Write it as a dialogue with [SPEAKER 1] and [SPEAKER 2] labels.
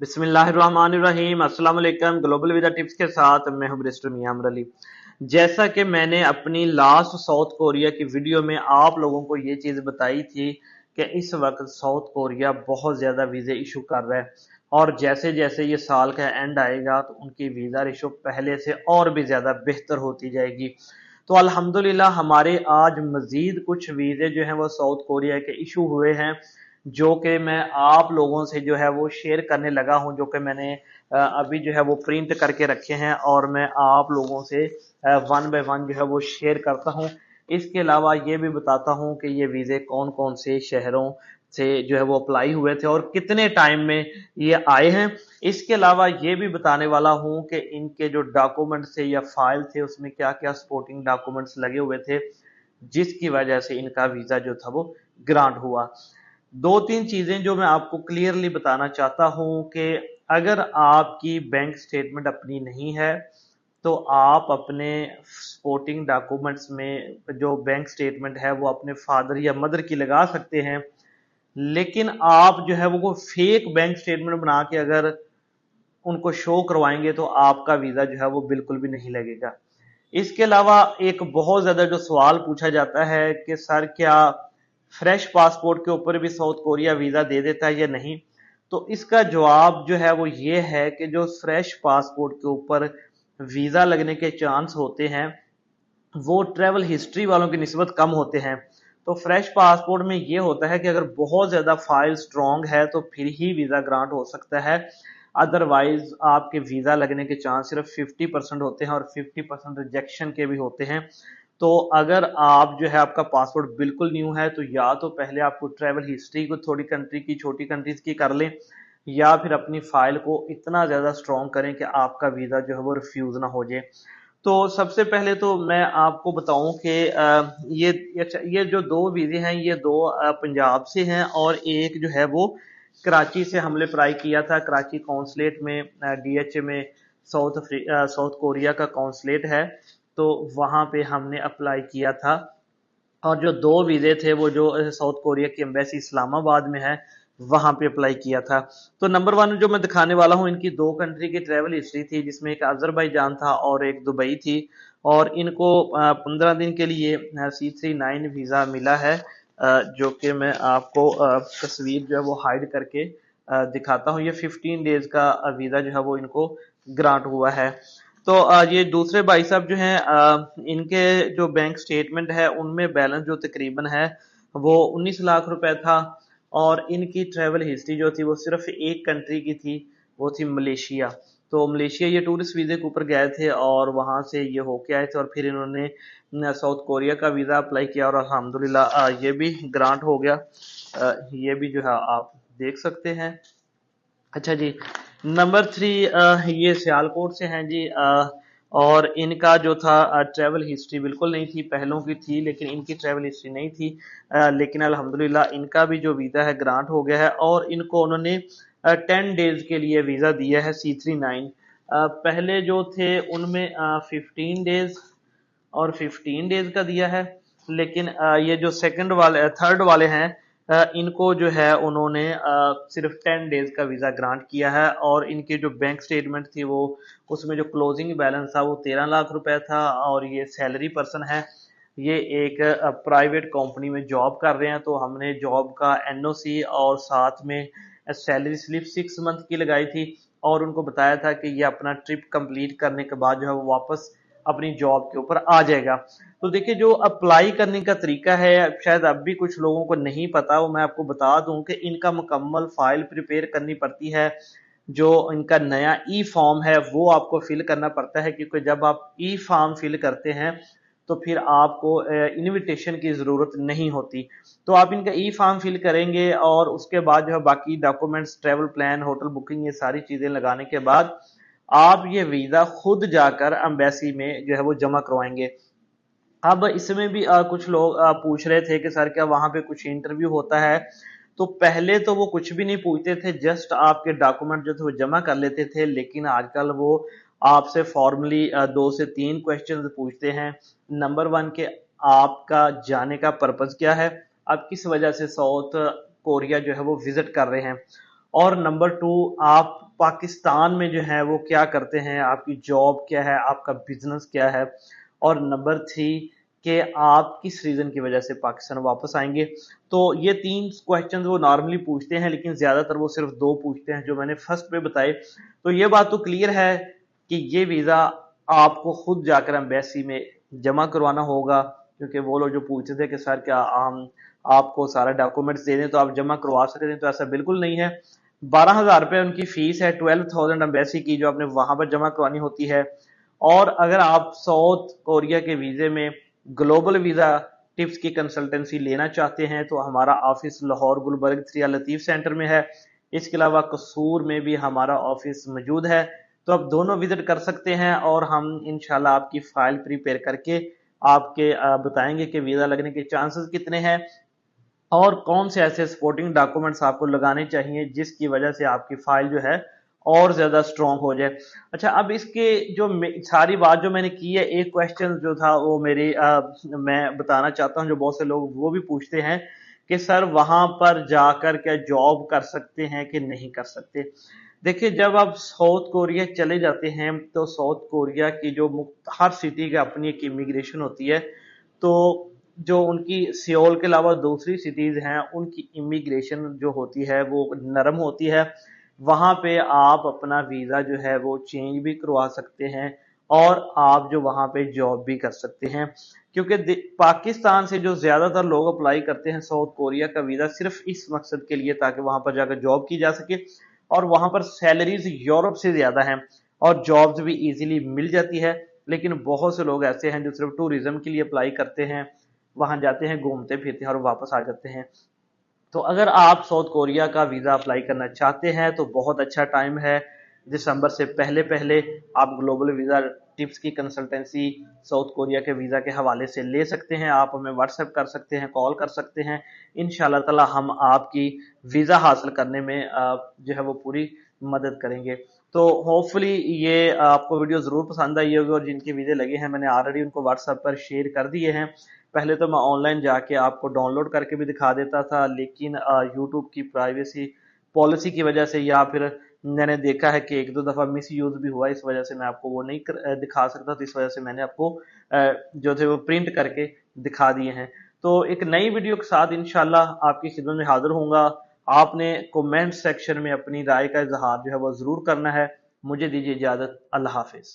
[SPEAKER 1] बिस्मिल्लाहिर्रहमानिर्रहीम। अस्सलाम वालेकुम। ग्लोबल वीजा टिप्स के साथ मैं हूं बैरिस्टर मियां अमर अली। जैसा कि मैंने अपनी लास्ट साउथ कोरिया की वीडियो में आप लोगों को ये चीज़ बताई थी कि इस वक्त साउथ कोरिया बहुत ज़्यादा वीज़े इशू कर रहा है, और जैसे जैसे ये साल का एंड आएगा तो उनकी वीज़ा इशू पहले से और भी ज़्यादा बेहतर होती जाएगी। तो अल्हम्दुलिल्लाह हमारे आज मज़ीद कुछ वीज़े जो हैं वो साउथ कोरिया के इशू हुए हैं, जो कि मैं आप लोगों से जो है वो शेयर करने लगा हूं, जो कि मैंने अभी जो है वो प्रिंट करके रखे हैं और मैं आप लोगों से वन बाय वन जो है वो शेयर करता हूं। इसके अलावा ये भी बताता हूं कि ये वीज़े कौन कौन से शहरों से जो है वो अप्लाई हुए थे और कितने टाइम में ये आए हैं। इसके अलावा ये भी बताने वाला हूं कि इनके जो डॉक्यूमेंट थे या फाइल थे उसमें क्या क्या सपोर्टिंग डॉक्यूमेंट्स लगे हुए थे जिसकी वजह से इनका वीज़ा जो था वो ग्रांट हुआ। दो तीन चीजें जो मैं आपको क्लियरली बताना चाहता हूं कि अगर आपकी बैंक स्टेटमेंट अपनी नहीं है तो आप अपने सपोर्टिंग डॉक्यूमेंट्स में जो बैंक स्टेटमेंट है वो अपने फादर या मदर की लगा सकते हैं, लेकिन आप जो है वो फेक बैंक स्टेटमेंट बना के अगर उनको शो करवाएंगे तो आपका वीजा जो है वो बिल्कुल भी नहीं लगेगा। इसके अलावा एक बहुत ज्यादा जो सवाल पूछा जाता है कि सर क्या फ्रेश पासपोर्ट के ऊपर भी साउथ कोरिया वीजा दे देता है या नहीं, तो इसका जवाब जो है वो ये है कि जो फ्रेश पासपोर्ट के ऊपर वीजा लगने के चांस होते हैं वो ट्रेवल हिस्ट्री वालों की निस्बत कम होते हैं। तो फ्रेश पासपोर्ट में ये होता है कि अगर बहुत ज्यादा फाइल स्ट्रांग है तो फिर ही वीजा ग्रांट हो सकता है, अदरवाइज आपके वीजा लगने के चांस सिर्फ 50% होते हैं और 50% रिजेक्शन के भी होते हैं। तो अगर आप जो है आपका पासपोर्ट बिल्कुल न्यू है तो या तो पहले आपको ट्रेवल हिस्ट्री को थोड़ी कंट्री की छोटी कंट्रीज की कर लें, या फिर अपनी फाइल को इतना ज्यादा स्ट्रॉन्ग करें कि आपका वीजा जो है वो रिफ्यूज ना हो जाए। तो सबसे पहले तो मैं आपको बताऊं कि ये अच्छा, ये जो दो वीजे हैं ये दो पंजाब से हैं और एक जो है वो कराची से हमने अप्लाई किया था। कराची कौंसलेट में डीएचए में साउथ कोरिया का कौंसलेट है, तो वहां पे हमने अप्लाई किया था। और जो दो वीजे थे वो जो साउथ कोरिया की एम्बेसी इस्लामाबाद में है वहां पे अप्लाई किया था। तो नंबर वन जो मैं दिखाने वाला हूँ इनकी दो कंट्री की ट्रेवल हिस्ट्री थी, जिसमें एक अजरबैजान था और एक दुबई थी, और इनको 15 दिन के लिए C39 वीजा मिला है, जो कि मैं आपको तस्वीर जो है वो हाइड करके दिखाता हूँ। ये 15 डेज का वीजा जो है वो इनको ग्रांट हुआ है। तो ये दूसरे भाई साहब जो हैं इनके जो बैंक स्टेटमेंट है उनमें बैलेंस जो तकरीबन है वो 19 लाख रुपए था, और इनकी ट्रेवल हिस्ट्री जो थी वो सिर्फ एक कंट्री की थी, वो थी मलेशिया। तो मलेशिया ये टूरिस्ट वीजे के ऊपर गए थे और वहां से ये होके आए थे और फिर इन्होंने साउथ कोरिया का वीजा अप्लाई किया और अल्हम्दुलिल्लाह ये भी ग्रांट हो गया। ये भी जो है आप देख सकते हैं। अच्छा जी, नंबर थ्री ये सियालकोट से हैं जी, और इनका जो था ट्रैवल हिस्ट्री बिल्कुल नहीं थी, पहलों की थी लेकिन इनकी ट्रैवल हिस्ट्री नहीं थी, लेकिन अल्हम्दुलिल्लाह इनका भी जो वीज़ा है ग्रांट हो गया है और इनको उन्होंने 10 डेज के लिए वीज़ा दिया है C39। पहले जो थे उनमें 15 डेज और 15 डेज का दिया है, लेकिन ये जो सेकंड वाले थर्ड वाले हैं इनको जो है उन्होंने सिर्फ 10 डेज का वीजा ग्रांट किया है, और इनकी जो बैंक स्टेटमेंट थी वो उसमें जो क्लोजिंग बैलेंस था वो 13 लाख रुपए था, और ये सैलरी पर्सन है। ये एक प्राइवेट कंपनी में जॉब कर रहे हैं, तो हमने जॉब का एनओसी और साथ में सैलरी स्लिप 6 मंथ की लगाई थी और उनको बताया था कि ये अपना ट्रिप कंप्लीट करने के बाद जो है वो वापस अपनी जॉब के ऊपर आ जाएगा। तो देखिए जो अप्लाई करने का तरीका है शायद अब भी कुछ लोगों को नहीं पता, वो मैं आपको बता दूं कि इनका मुकम्मल फाइल प्रिपेयर करनी पड़ती है। जो इनका नया ई फॉर्म है वो आपको फिल करना पड़ता है, क्योंकि जब आप ई फॉर्म फिल करते हैं तो फिर आपको इनविटेशन की जरूरत नहीं होती। तो आप इनका ई फॉर्म फिल करेंगे और उसके बाद जो है बाकी documents, travel plan, hotel booking, ये सारी चीजें लगाने के बाद आप ये वीजा खुद जाकर एम्बेसी में जो है वो जमा करवाएंगे। अब इसमें भी कुछ लोग पूछ रहे थे कि सर क्या वहां पे कुछ इंटरव्यू होता है, तो पहले तो वो कुछ भी नहीं पूछते थे, जस्ट आपके डॉक्यूमेंट जो थे वो जमा कर लेते थे, लेकिन आजकल वो आपसे फॉर्मली 2 से 3 क्वेश्चन पूछते हैं। नंबर वन के आपका जाने का पर्पज क्या है, आप किस वजह से साउथ कोरिया जो है वो विजिट कर रहे हैं, और नंबर 2 आप पाकिस्तान में जो है वो क्या करते हैं, आपकी जॉब क्या है, आपका बिजनेस क्या है, और नंबर 3 कि आप किस रीजन की वजह से पाकिस्तान वापस आएंगे। तो ये 3 क्वेश्चन वो नॉर्मली पूछते हैं, लेकिन ज्यादातर वो सिर्फ 2 पूछते हैं जो मैंने फर्स्ट में बताए। तो ये बात तो क्लियर है कि ये वीजा आपको खुद जाकर एम्बेसी में जमा करवाना होगा, क्योंकि वो लोग जो पूछते थे कि सर क्या हम आपको सारा डॉक्यूमेंट्स दे दें तो आप जमा करवा सकते हैं, तो ऐसा बिल्कुल नहीं है। 12,000 रुपये उनकी फीस है, 12,000 एम्बेसी की जो आपने वहां पर जमा करवानी होती है। और अगर आप साउथ कोरिया के वीजे में ग्लोबल वीजा टिप्स की कंसल्टेंसी लेना चाहते हैं तो हमारा ऑफिस लाहौर गुलबर्ग 3 लतीफ सेंटर में है। इसके अलावा कसूर में भी हमारा ऑफिस मौजूद है, तो आप दोनों विजिट कर सकते हैं और हम इंशाल्लाह आपकी फाइल प्रिपेयर करके आपके बताएंगे कि वीजा लगने के चांसेस कितने हैं और कौन से ऐसे सपोर्टिंग डॉक्यूमेंट्स आपको लगाने चाहिए जिसकी वजह से आपकी फाइल जो है और ज्यादा स्ट्रॉन्ग हो जाए। अच्छा, अब इसके जो सारी बात जो मैंने की है, एक क्वेश्चन जो था वो मैं बताना चाहता हूँ, जो बहुत से लोग वो भी पूछते हैं कि सर वहां पर जाकर क्या जॉब कर सकते हैं कि नहीं कर सकते। देखिए, जब आप साउथ कोरिया चले जाते हैं तो साउथ कोरिया की जो हर सिटी की अपनी एक इमिग्रेशन होती है, तो जो उनकी सियोल के अलावा दूसरी सिटीज हैं उनकी इमिग्रेशन जो होती है वो नरम होती है। वहां पे आप अपना वीजा जो है वो चेंज भी करवा सकते हैं और आप जो वहां पे जॉब भी कर सकते हैं, क्योंकि पाकिस्तान से जो ज्यादातर लोग अप्लाई करते हैं साउथ कोरिया का वीजा सिर्फ इस मकसद के लिए ताकि वहां पर जाकर जॉब की जा सके, और वहां पर सैलरीज यूरोप से ज्यादा हैं और जॉब्स भी इजीली मिल जाती है। लेकिन बहुत से लोग ऐसे हैं जो सिर्फ टूरिज्म के लिए अप्लाई करते हैं, वहां जाते हैं, घूमते फिरते हैं और वापस आ जाते हैं। तो अगर आप साउथ कोरिया का वीजा अप्लाई करना चाहते हैं तो बहुत अच्छा टाइम है, दिसंबर से पहले पहले आप ग्लोबल वीजा टिप्स की कंसल्टेंसी साउथ कोरिया के वीजा के हवाले से ले सकते हैं। आप हमें व्हाट्सएप कर सकते हैं, कॉल कर सकते हैं। इंशाल्लाह ताला हम आपकी वीजा हासिल करने में जो है वो पूरी मदद करेंगे। तो होपफुली ये आपको वीडियो जरूर पसंद आई होगी, और जिनके वीजे लगे हैं मैंने ऑलरेडी उनको व्हाट्सएप पर शेयर कर दिए हैं। पहले तो मैं ऑनलाइन जाके आपको डाउनलोड करके भी दिखा देता था, लेकिन यूट्यूब की प्राइवेसी पॉलिसी की वजह से, या फिर मैंने देखा है कि 1-2 दफा मिस यूज भी हुआ, इस वजह से मैं आपको वो नहीं दिखा सकता, तो इस वजह से मैंने आपको जो थे वो प्रिंट करके दिखा दिए हैं। तो एक नई वीडियो के साथ इंशाल्लाह आपकी खिदमत में हाजिर होऊंगा। आपने कमेंट सेक्शन में अपनी राय का इजहार जो है वो जरूर करना है। मुझे दीजिए इजाजत, अल्लाह हाफिज।